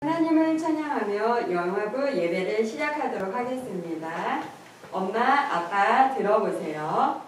하나님을 찬양하며 영화부 예배를 시작하도록 하겠습니다. 엄마, 아빠 들어보세요.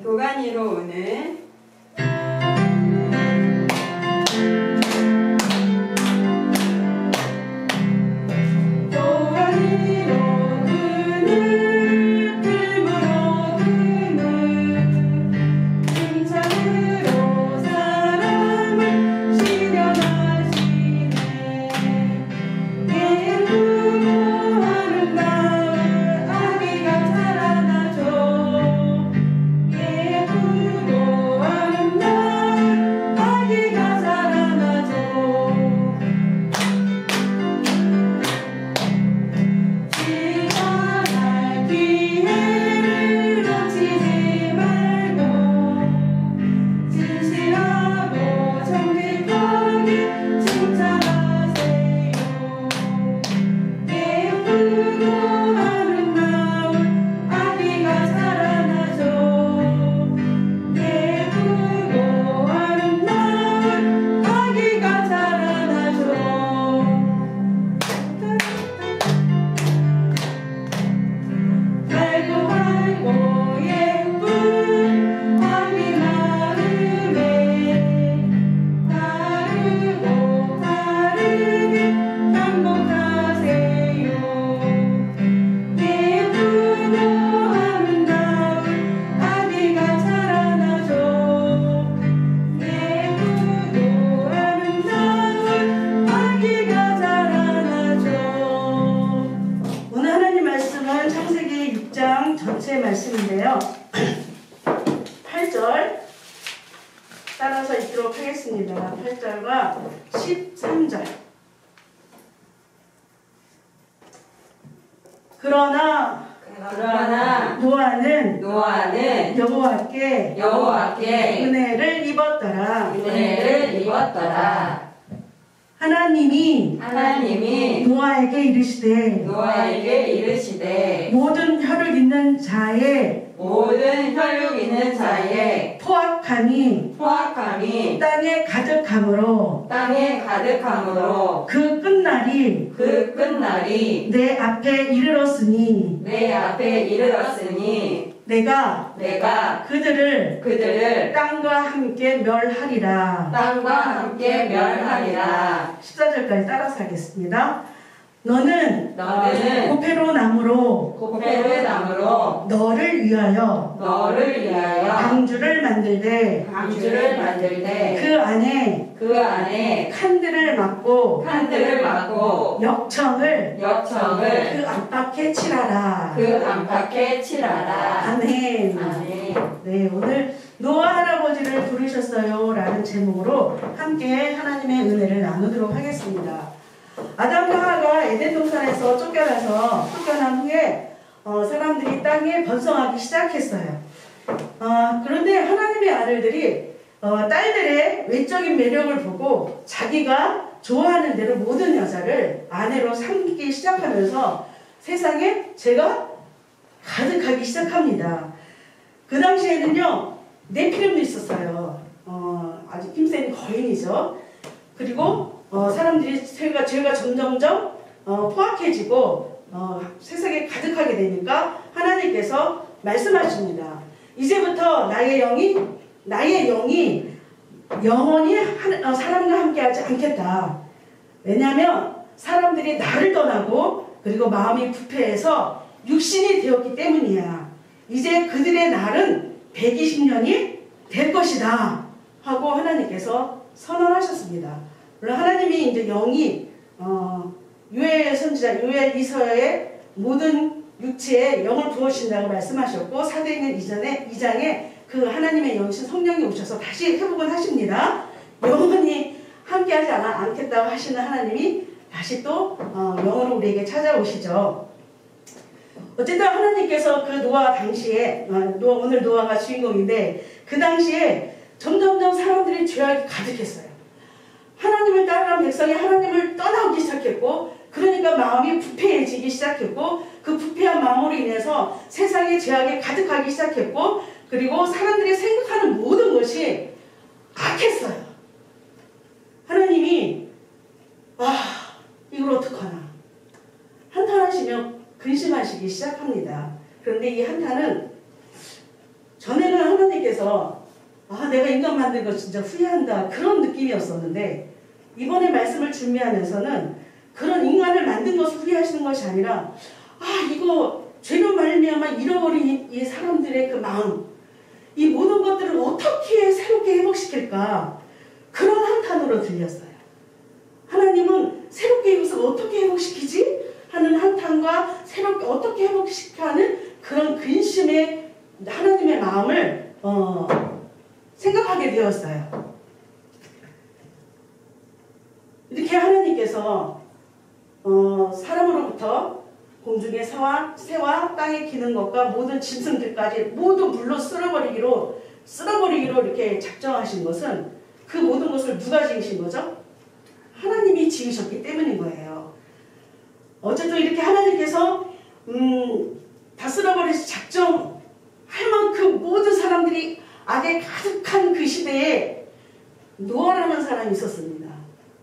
도가니로 오는 전체 말씀인데요. 8절 따라서 읽도록 하겠습니다. 8절과 13절. 그러나 노아는 여호와께 은혜를 입었더라. 하나님이 노아에게 이르시되 노아에게 이르시되 모든 혀를 잇는 자의 모든 혈육 있는 자의 포악함이 포악함이 땅에 가득함으로 땅에 가득함으로 그 끝날이 그 끝날이 내 앞에 이르렀으니 내 앞에 이르렀으니 내가 그들을 땅과 함께 멸하리라. 땅과 함께 멸하리라. 14절까지 따라서 하겠습니다. 너는 고페로 나무로 너를 위하여 방주를 만들되 그 안에 칸들을 막고 역청을 그 안팎에 칠하라. 아멘. 네, 오늘 노아 할아버지를 부르셨어요 라는 제목으로 함께 하나님의 은혜를 나누도록 하겠습니다. 아담과 하와가 에덴 동산에서 쫓겨난 후에 사람들이 땅에 번성하기 시작했어요. 그런데 하나님의 아들들이 딸들의 외적인 매력을 보고 자기가 좋아하는 대로 모든 여자를 아내로 삼기 시작하면서 세상에 죄가 가득하기 시작합니다. 그 당시에는요, 네피림도 있었어요. 아주 힘센 거인이죠. 그리고 사람들이 죄가 점점점 포악해지고 세상에 가득하게 되니까 하나님께서 말씀하십니다. 이제부터 나의 영이 영원히 사람과 함께하지 않겠다. 왜냐하면 사람들이 나를 떠나고 그리고 마음이 부패해서 육신이 되었기 때문이야. 이제 그들의 날은 120년이 될 것이다 하고 하나님께서 선언하셨습니다. 물론 하나님이 이제 영이 요엘 선지자 요엘 이서의 모든 육체에 영을 부으신다고 말씀하셨고 사도행전 2장에 그 하나님의 영이신 성령이 오셔서 다시 회복을 하십니다. 영원히 함께하지 않겠다고 하시는 하나님이 다시 또 영으로 우리에게 찾아오시죠. 어쨌든 하나님께서 그 노아 당시에 오늘 노아가 주인공인데 그 당시에 점점점 사람들이 죄악이 가득했어요. 하나님을 따르는 백성이 하나님을 떠나오기 시작했고 그러니까 마음이 부패해지기 시작했고 그 부패한 마음으로 인해서 세상에 죄악이 가득하기 시작했고 그리고 사람들이 생각하는 모든 것이 악했어요. 하나님이 이걸 어떡하나 한탄하시며 근심하시기 시작합니다. 그런데 이 한탄은 전에는 하나님께서 내가 인간 만든 거 진짜 후회한다 그런 느낌이었었는데 이번에 말씀을 준비하면서는 그런 인간을 만든 것을 후회하시는 것이 아니라 이거 죄로 말미암아 잃어버린 이 사람들의 그 마음 이 모든 것들을 어떻게 새롭게 회복시킬까 그런 한탄으로 들렸어요. 하나님은 새롭게 이것을 어떻게 회복시키지? 하는 한탄과 새롭게 어떻게 회복시키는 그런 근심의 하나님의 마음을 생각하게 되었어요. 이렇게 하나님께서 사람으로부터 공중의 새와 땅에 기는 것과 모든 짐승들까지 모두 물로 쓸어버리기로 이렇게 작정하신 것은 그 모든 것을 누가 지으신 거죠? 하나님이 지으셨기 때문인 거예요. 어쨌든 이렇게 하나님께서 다 쓸어버리시 작정할 만큼 모든 사람들이 악에 가득한 그 시대에 노아라는 사람이 있었습니다.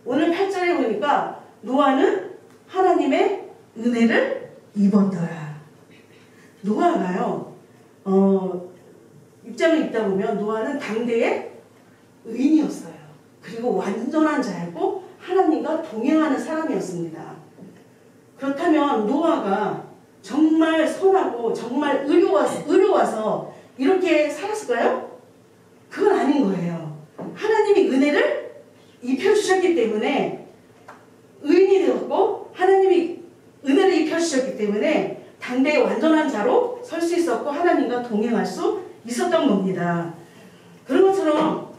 오늘 8절에 보니까 노아는 하나님의 은혜를 입었더라. 노아가요. 입장을 읽다 보면 노아는 당대의 의인이었어요. 그리고 완전한 자였고 하나님과 동행하는 사람이었습니다. 그렇다면 노아가 정말 선하고 정말 의로워서 이렇게 살았을까요? 그건 아닌 거예요. 하나님이 은혜를 입혀주셨기 때문에 의인이 되었고 하나님이 은혜를 입혀주셨기 때문에 당대의 완전한 자로 설 수 있었고 하나님과 동행할 수 있었던 겁니다. 그런 것처럼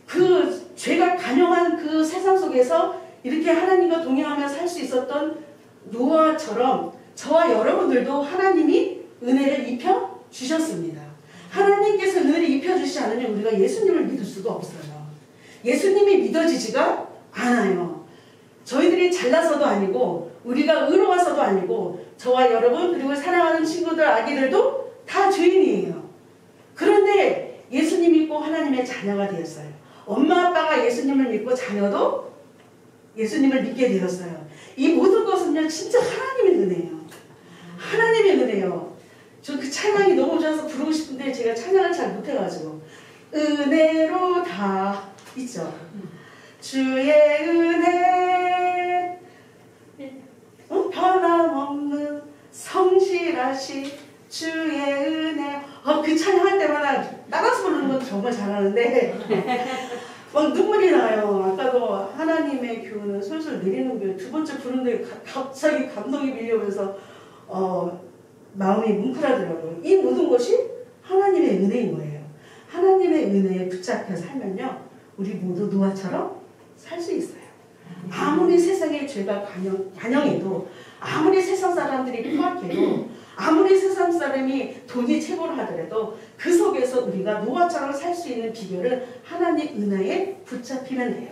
그 죄가 간영한 그 세상 속에서 이렇게 하나님과 동행하며 살 수 있었던 노아처럼 저와 여러분들도 하나님이 은혜를 입혀주셨습니다. 하나님께서 은혜를 입혀주시지 않으면 우리가 예수님을 믿을 수가 없어요. 예수님이 믿어지지가 않아요. 저희들이 잘나서도 아니고 우리가 의로워서도 아니고 저와 여러분 그리고 사랑하는 친구들 아기들도 다 죄인이에요. 자녀가 되었어요. 엄마 아빠가 예수님을 믿고 자녀도 예수님을 믿게 되었어요. 이 모든 것은요 진짜 하나님의 은혜예요. 하나님의 은혜예요. 저 그 찬양이 너무 좋아서 부르고 싶은데 제가 찬양을 잘 못해가지고 은혜로 다 있죠. 주의 은혜 변함없는 성실하시 주의 은혜. 그 찬양할 때마다 따라서 부르는 건 정말 잘하는데 막 눈물이 나요. 아까도 하나님의 교훈은 솔솔 내리는 거예요. 두 번째 부르는데 갑자기 감동이 밀려오면서 마음이 뭉클하더라고요. 이 모든 것이 하나님의 은혜인 거예요. 하나님의 은혜에 붙잡혀 살면요 우리 모두 노아처럼 살 수 있어요. 아무리 세상의 죄가 관영해도, 아무리 세상 사람들이 포악해도, 아무리 세상 사람이 돈이 최고로 하더라도 그 속에서 우리가 노아처럼 살 수 있는 비결은 하나님 은혜에 붙잡히면 돼요.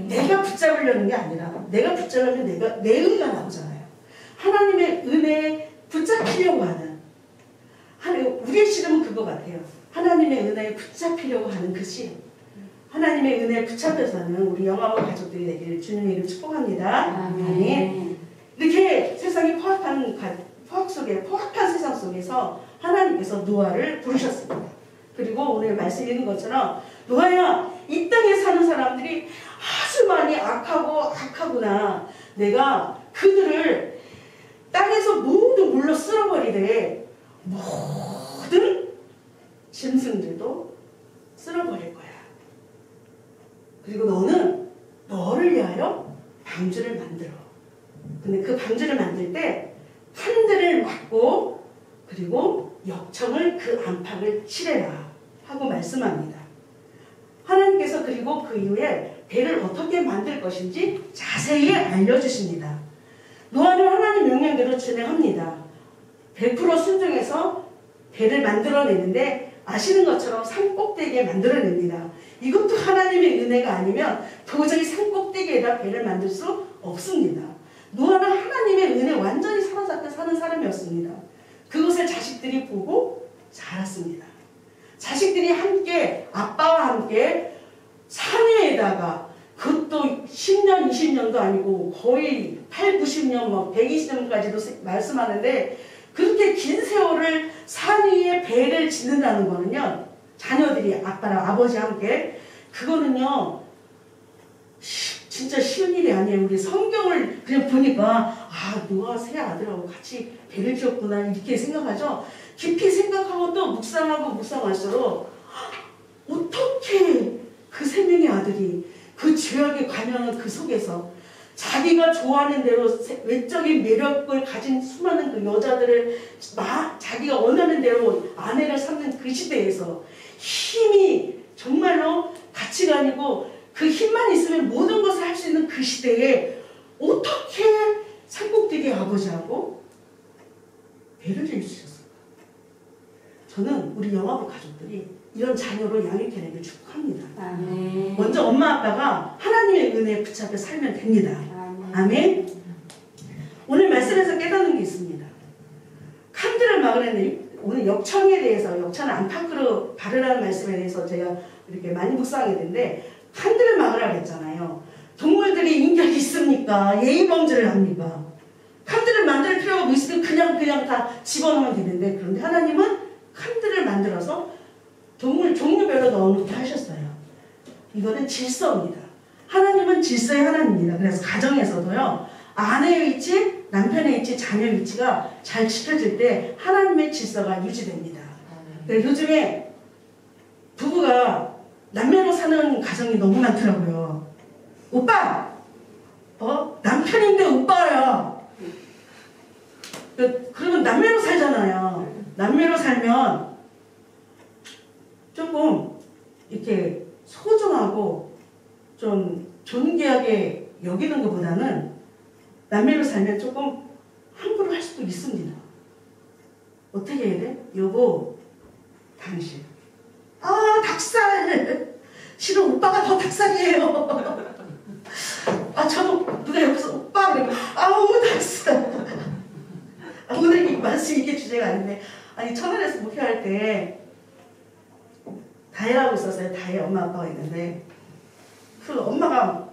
내가 붙잡으려는 게 아니라 내가 붙잡으면 내 은혜가 나오잖아요. 하나님의 은혜에 붙잡히려고 하는, 우리의 씨름은 그거 같아요. 하나님의 은혜에 붙잡히려고 하는 그 씨름. 하나님의 은혜에 붙잡혀 사는 우리 영화와 가족들이 되기를 주님의 이름 축복합니다. 아멘. 이렇게 세상이 포악한 세상 속에서 하나님께서 노아를 부르셨습니다. 그리고 오늘 말씀 읽은 것처럼 노아야, 이 땅에 사는 사람들이 아주 많이 악하구나. 내가 그들을 땅에서 모두 물로 쓸어버리되 모든 짐승들도 쓸어버릴 거야. 그리고 너를 위하여 방주를 만들어. 근데 그 방주를 만들 때 판들을 막고 그리고 역청을 그 안팎을 칠해라 하고 말씀합니다. 하나님께서 그리고 그 이후에 배를 어떻게 만들 것인지 자세히 알려주십니다. 노아는 하나님 명령대로 진행합니다. 100% 순종해서 배를 만들어내는데 아시는 것처럼 산 꼭대기에 만들어냅니다. 이것도 하나님의 은혜가 아니면 도저히 산 꼭대기에다 배를 만들 수 없습니다. 노아는 하나님의 은혜 완전히 사로잡혀 사는 사람이었습니다. 그것을 자식들이 보고 자랐습니다. 자식들이 함께 아빠와 함께 산 위에다가 그것도 10년 20년도 아니고 거의 8, 90년 120년까지도 말씀하는데 그렇게 긴 세월을 산 위에 배를 짓는다는 거는요 자녀들이 아빠랑 아버지와 함께 그거는요 진짜 쉬운 일이 아니에요. 우리 성경을 그냥 보니까 노아 세 아들하고 같이 배를 지었구나 이렇게 생각하죠. 깊이 생각하고 또 묵상할수록 어떻게 그 세 명의 아들이 그 죄악에 관여하는 그 속에서 자기가 좋아하는 대로 외적인 매력을 가진 수많은 그 여자들을 자기가 원하는 대로 아내를 삼는 그 시대에서 힘이 정말로 가치관이고 그 힘만 있으면 모든 것을 할 수 있는 그 시대에 어떻게 산꼭대기 아버지하고 배를 지을 수 있었을까? 저는 우리 영화부 가족들이 이런 자녀로 양육해내길 축복합니다. 아멘. 먼저 엄마 아빠가 하나님의 은혜에 붙잡혀 살면 됩니다. 아멘. 오늘 말씀에서 깨닫는 게 있습니다. 칸들을 막으려는 오늘 역청에 대해서 역청을 안팎으로 바르라는 말씀에 대해서 제가 이렇게 많이 묵상하게 되는데 칸들을 막으라고 했잖아요. 동물들이 인격이 있습니까? 예의범죄를 합니까? 칸들을 만들 필요가 뭐 있으면 그냥 다 집어넣으면 되는데 그런데 하나님은 칸들을 만들어서 동물 종류별로 넣어놓게 하셨어요. 이거는 질서입니다. 하나님은 질서의 하나님입니다. 그래서 가정에서도요. 아내의 위치, 남편의 위치, 자녀의 위치가 잘 지켜질 때 하나님의 질서가 유지됩니다. 요즘에 부부가 남매로 사는 가정이 너무 많더라고요. 오빠! 남편인데 오빠야. 그러면 남매로 살잖아요. 남매로 살면 조금 이렇게 소중하고 좀 존귀하게 여기는 것보다는 남매로 살면 조금 함부로 할 수도 있습니다. 어떻게 해야 돼? 여보, 당신. 닭살! 실은 오빠가 더 닭살이에요. 저도 누가 옆에서 오빠 그러면 닭살. 오늘 이 말씀 이게 주제가 아닌데 천안에서 목회할 때 다이라고 있었어요. 다혜 엄마 아빠가 있는데 그 엄마가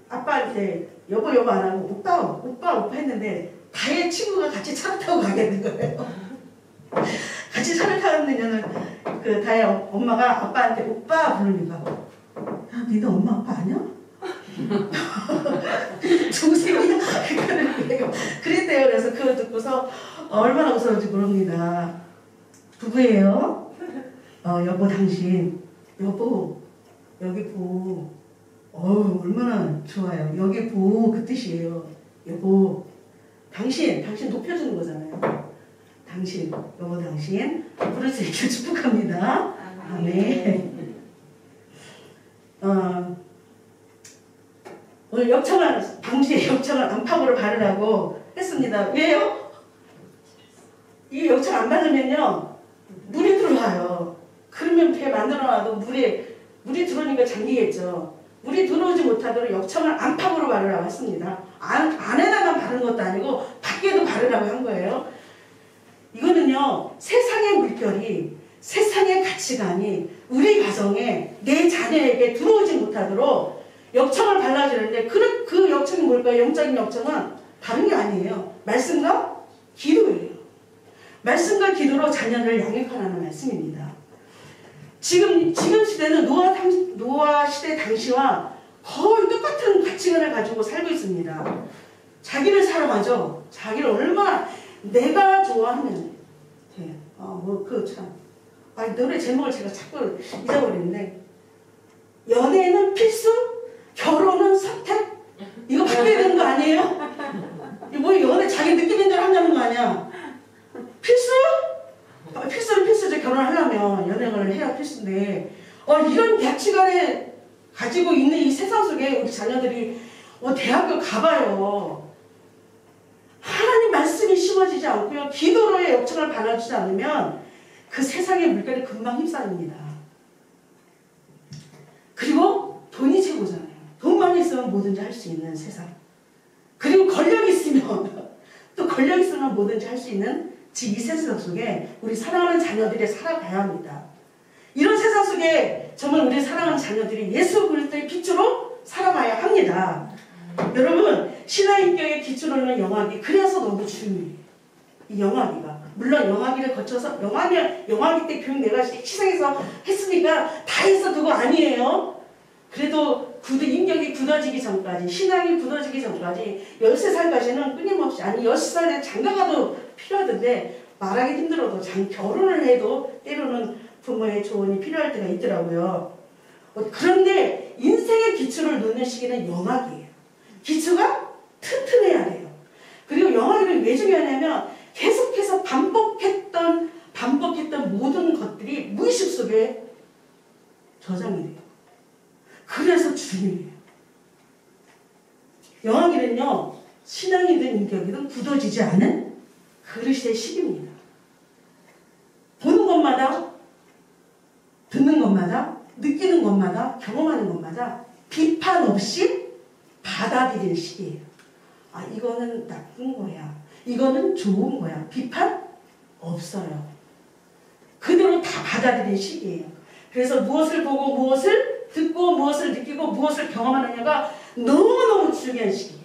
아빠한테 여보 안 하고 오빠 했는데 다혜 친구가 같이 차를 타고 가게 된 거예요. 같이 차를 타는데는 그 다혜 엄마가 아빠한테 오빠 부르니까 야 니네 엄마 아빠 아니야? 동생이야? 그랬대요. 그래서 그거 듣고서 얼마나 웃었는지 모릅니다. 누구예요? 여보 당신 여보 여기 보 얼마나 좋아요. 여기 보 그 뜻이에요. 여보 당신 높여주는 거잖아요. 당신 여보 당신 부르짖어 축복합니다. 아멘. 오늘 방지에 역청을 안팎으로 바르라고 했습니다. 왜요? 이 역청 안 바르면요 물이 들어와요. 그러면 배 만들어놔도 물이 들어오니까 잠기겠죠. 물이 들어오지 못하도록 역청을 안팎으로 바르라고 했습니다. 안에다가 바르는 것도 아니고 밖에도 바르라고 한 거예요. 이거는요 세상의 물결이 세상의 가치관이 우리 가정에 내 자녀에게 들어오지 못하도록 역청을 발라주는데 그 역청이 뭘까요? 영적인 역청은 다른 게 아니에요. 말씀과 기도예요. 말씀과 기도로 자녀를 양육하라는 말씀입니다. 지금 시대는 노아 시대 당시와 거의 똑같은 가치관을 가지고 살고 있습니다. 자기를 사랑하죠. 자기를 얼마나 내가 좋아하면 돼. 노래 제목을 제가 자꾸 잊어버리는데 연애는 필수? 결혼은 선택? 이거 바뀌어야 되는 거 아니에요? 이거 연애 자기 느끼는 대로 한다는 거 아니야? 필수? 필수는 필수죠. 결혼하려면 연애를 해야 필수인데 이런 가치관에 가지고 있는 이 세상 속에 우리 자녀들이 대학교 가봐요. 하나님 말씀이 심어지지 않고요. 기도로의 역청을 받아주지 않으면 그 세상의 물결이 금방 휩싸입니다. 그리고 돈이 최고잖아요. 돈만 있으면 뭐든지 할 수 있는 세상. 그리고 권력이 있으면 또 권력 있으면 뭐든지 할 수 있는 이 세상 속에 우리 사랑하는 자녀들이 살아가야 합니다. 이런 세상 속에 정말 우리 사랑하는 자녀들이 예수 그리스도의 빛으로 살아가야 합니다. 여러분 신앙인격의 기초로는 영화기 그래서 너무 중요해요. 이 영화기가 물론 영화기를 거쳐서 영화기 때 교육 내가 시상에서 했으니까 다 해서 그거 아니에요. 그래도 인격이 굳어지기 전까지 신앙이 굳어지기 전까지 13살까지는 끊임없이 10살에 장가가도 필요하던데 말하기 힘들어도 결혼을 해도 때로는 부모의 조언이 필요할 때가 있더라고요. 그런데 인생의 기초를 놓는 시기는 영화기예요. 기초가 튼튼해야 돼요. 그리고 영화기는 왜 중요하냐면 계속해서 반복했던 모든 것들이 무의식 속에 저장이 돼요. 그래서 중요해요. 영화기는요 신앙이든 인격이든 굳어지지 않은 그릇의 식입니다. 보는 것마다 듣는 것마다 느끼는 것마다 경험하는 것마다 비판 없이 받아들이는 시기예요. 이거는 나쁜 거야. 이거는 좋은 거야. 비판 없어요. 그대로 다 받아들이는 시기예요. 그래서 무엇을 보고 무엇을 듣고 무엇을 느끼고 무엇을 경험하느냐가 너무너무 중요한 시기예요.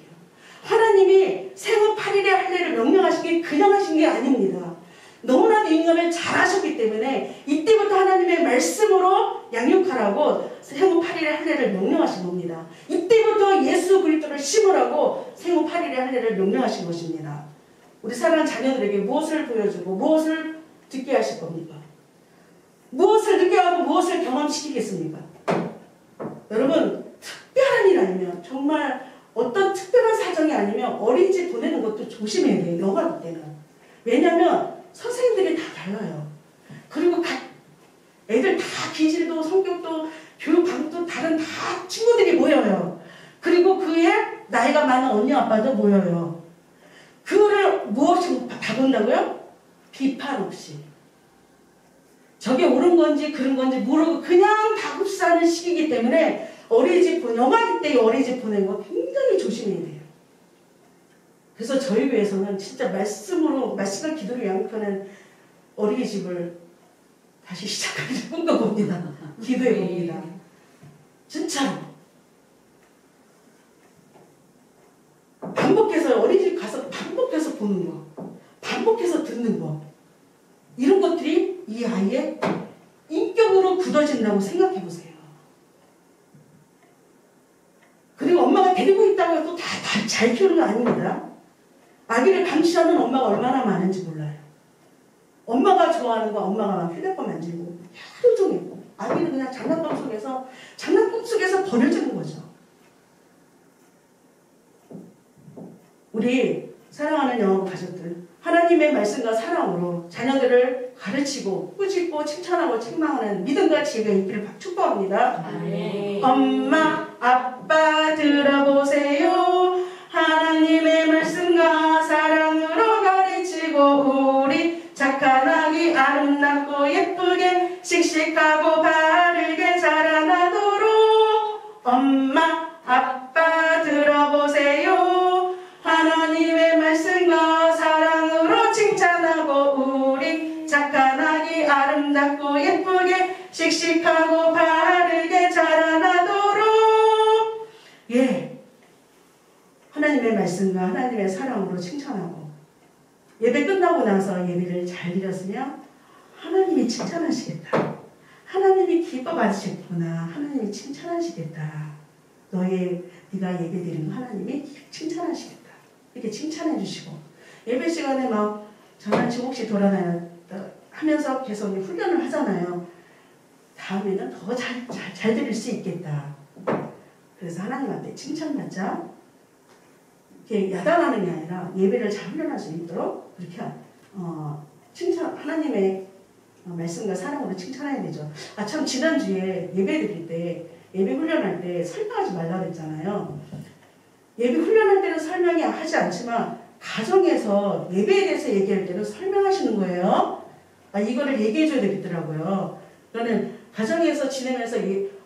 하나님이 생후 8일의 할례를 명령하신 게 그냥 하신 게 아닙니다. 너무나도 인간을 잘하셨기 때문에 이때부터 하나님의 말씀으로 양육하라고 생후 8일의 할례를 명령하신 겁니다. 이때부터 예수 그리스도를 심으라고 생후 8일의 할례를 명령하신 것입니다. 우리 사랑하는 자녀들에게 무엇을 보여주고 무엇을 듣게 하실 겁니까? 무엇을 듣게 하고 무엇을 경험시키겠습니까? 여러분 특별한 일 아니면 정말 어떤 특별한 사정이 아니면 어린이집 보내는 것도 조심해야 돼요. 영화 때는. 왜냐하면 선생님들이 다 달라요. 그리고 애들 다 기질도 성격도 교육 방법도 다른 다 친구들이 모여요. 그리고 그에 나이가 많은 언니 아빠도 모여요. 그거를 무엇이 봐본다고요? 비판 없이. 저게 옳은 건지 그런 건지 모르고 그냥 다 흡수하는 시기이기 때문에 영화기 때 어린이집 보내는 거 굉장히 조심해야 돼요. 그래서 저희 교회에서는 진짜 말씀과 기도로 양육하는 어린이집을 다시 시작하기를 꿈꿔봅니다. 기도해봅니다. 진짜로. 반복해서 어린이집 가서 반복해서 보는 거, 반복해서 듣는 거, 이런 것들이 이 아이의 인격으로 굳어진다고 생각해 보세요. 그리고 엄마가 데리고 있다고 해도 다 잘 키우는 거 아닙니다. 아기를 감시하는 엄마가 얼마나 많은지 몰라요. 엄마가 좋아하는 거 엄마가 막 휴대폰 만지고 하루 종일 아기는 그냥 장난감 속에서 버려지는 거죠. 우리 사랑하는 영화부 가족들, 하나님의 말씀과 사랑으로 자녀들을 가르치고 꾸짖고 칭찬하고 책망하는 믿음과 지혜가 있기를 축복합니다. 아멘. 엄마 아빠 들어보세요. 하나님의 말씀과 사랑으로 가르치고 우리 착한 아기 아름답고 예쁘게 씩씩하고 바르게 자라나도록. 엄마 아빠 들어보세요. 하나님의 말씀과 사랑으로 칭찬하고 우리 착한 아기 아름답고 예쁘게 씩씩하고 바르게 자라나도록. 예, 하나님의 말씀과 하나님의 사랑으로 칭찬하고 예배 끝나고 나서 예배를 잘 드렸으면 하나님이 칭찬하시겠다. 하나님이 기뻐 받으셨구나. 하나님이 칭찬하시겠다. 네가 예배 드린 거 하나님이 칭찬하시겠다. 이렇게 칭찬해 주시고, 예배 시간에 막 장난치고 혹시 돌아다녀 하면서 계속 훈련을 하잖아요. 다음에는 더 잘 드릴 수 있겠다. 그래서 하나님한테 칭찬받자. 이렇게 야단하는 게 아니라 예배를 잘 훈련할 수 있도록 그렇게 하나님의 말씀과 사랑으로 칭찬해야 되죠. 참 지난주에 예배 드릴 때, 예배 훈련할 때 설명하지 말라고 했잖아요. 예배 훈련할 때는 설명이 하지 않지만 가정에서 예배에 대해서 얘기할 때는 설명하시는 거예요. 이거를 얘기해줘야 되겠더라고요. 그러니까 가정에서 지내면서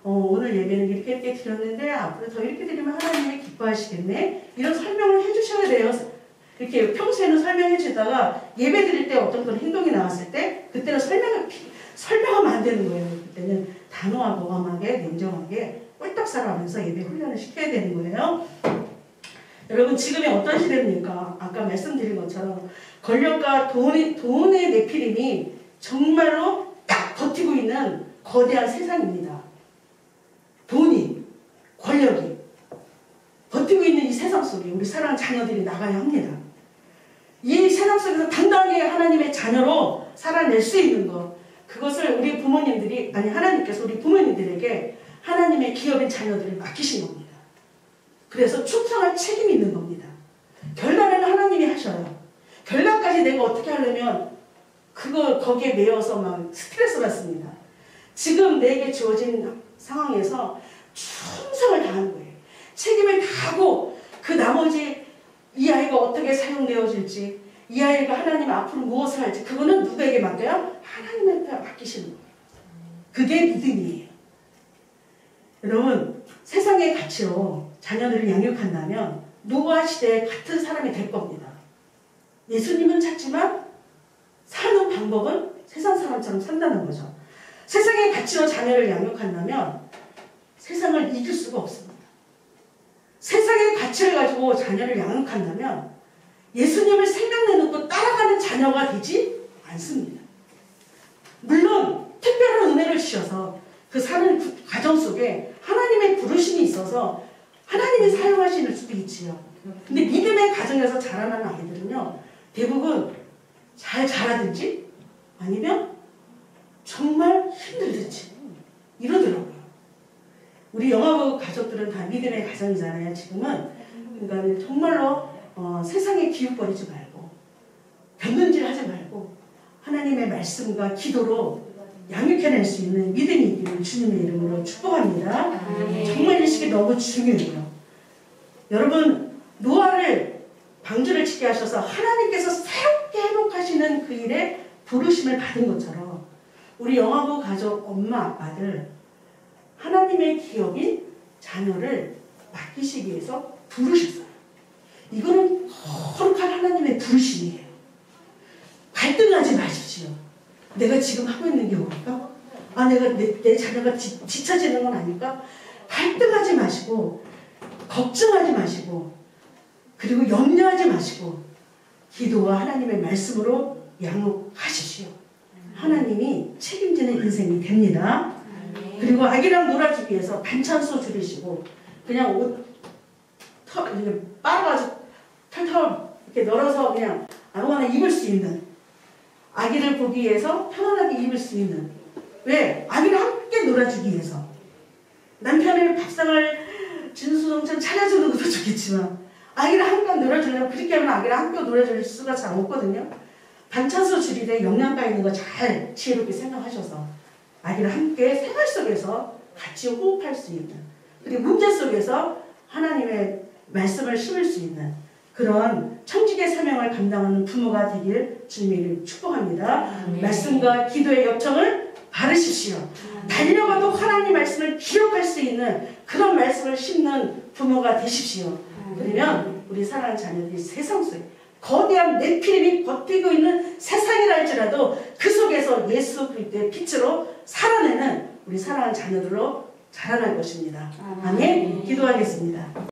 오늘 예배는 이렇게 드렸는데 앞으로 더 이렇게 드리면 하나님이 기뻐하시겠네. 이런 설명을 해주셔야 돼요. 이렇게 평소에는 설명해 주다가 예배 드릴 때 어떤 그런 행동이 나왔을 때 그때는 설명하면 안 되는 거예요. 그때는 단호하고 엄하게 냉정하게 꿀떡살아가면서 예배 훈련을 시켜야 되는 거예요. 여러분, 지금이 어떤 시대입니까? 아까 말씀드린 것처럼 권력과 돈의 내피림이 정말로 딱 버티고 있는 거대한 세상입니다. 돈이, 권력이 버티고 있는 이 세상 속에 우리 사랑하는 자녀들이 나가야 합니다. 이 세상 속에서 당당하게 하나님의 자녀로 살아낼 수 있는 것, 그것을 우리 부모님들이, 하나님께서 우리 부모님들에게 하나님의 기업인 자녀들을 맡기신 겁니다. 그래서 충성할 책임이 있는 겁니다. 결단은 하나님이 하셔요. 결단까지 내가 어떻게 하려면 거기에 매여서 막 스트레스 받습니다. 지금 내게 주어진 상황에서 충성을 다하는 거예요. 책임을 다하고 그 나머지 이 아이가 어떻게 사용되어질지, 이 아이가 하나님 앞으로 무엇을 할지, 그거는 누구에게 맡겨요? 하나님한테 맡기시는 거예요. 그게 믿음이에요. 여러분, 세상의 가치로 자녀들을 양육한다면 노아 시대에 같은 사람이 될 겁니다. 예수님은 찾지만 사는 방법은 세상 사람처럼 산다는 거죠. 세상의 가치로 자녀를 양육한다면 세상을 이길 수가 없습니다. 세상의 가치를 가지고 자녀를 양육한다면 예수님을 생명 내놓고 따라가는 자녀가 되지 않습니다. 물론 특별한 은혜를 주셔서 그 사는 가정 속에 하나님의 부르심이 있어서 하나님이 사용하실 수도 있지요. 근데 믿음의 가정에서 자라나는 아이들은요, 대부분 잘 자라든지 아니면 정말 힘들든지 이러더라고요. 우리 영화부 가족들은 다 믿음의 가정이잖아요. 지금은. 그러니까 정말로 세상에 기웃거리지 말고 변론질 하지 말고 하나님의 말씀과 기도로 양육해낼 수 있는 믿음이 있기를 주님의 이름으로 축복합니다. 정말 이 시기 너무 중요해요. 여러분, 노아를 방주를 짓게 하셔서 하나님께서 새롭게 회복하시는 그 일에 부르심을 받은 것처럼 우리 영화부 가족 엄마 아빠들 하나님의 기업인 자녀를 맡기시기 위해서 부르셨어요. 이거는 거룩한 하나님의 부르심이에요. 갈등하지 마십시오. 내가 지금 하고 있는 게 옳을까? 아, 내가 내 자녀가 뒤처지는 건 아닐까? 갈등하지 마시고, 걱정하지 마시고, 그리고 염려하지 마시고, 기도와 하나님의 말씀으로 양육하십시오. 하나님이 책임지는 인생이 됩니다. 그리고 아기랑 놀아주기 위해서 반찬소 줄이시고, 그냥 옷 이렇게 빨아가지고 털털 이렇게 널어서 그냥 아무거나 입을 수 있는, 아기를 보기 위해서 편안하게 입을 수 있는, 왜? 아기를 함께 놀아주기 위해서. 남편의 밥상을 진수성찬 차려주는 것도 좋겠지만 아기를 함께 놀아주려면, 그렇게 하면 아기를 함께 놀아줄 수가 잘 없거든요. 반찬소 줄이되 영양가 있는 거 잘 지혜롭게 생각하셔서 아기를 함께 생활 속에서 같이 호흡할 수 있는, 그리고 문제 속에서 하나님의 말씀을 심을 수 있는 그런 청직의 사명을 감당하는 부모가 되길 주님을 축복합니다. 말씀과 기도의 역정을 바르십시오. 달려가도 하나님 말씀을 기억할 수 있는 그런 말씀을 심는 부모가 되십시오. 그러면 우리 사랑하는 자녀들이 세상 속에 거대한 네피림이 버티고 있는 세상이랄지라도 그 속에서 예수 그리스도의 빛으로 살아내는 우리 사랑하는 자녀들로 자라날 것입니다. 아멘. 기도하겠습니다.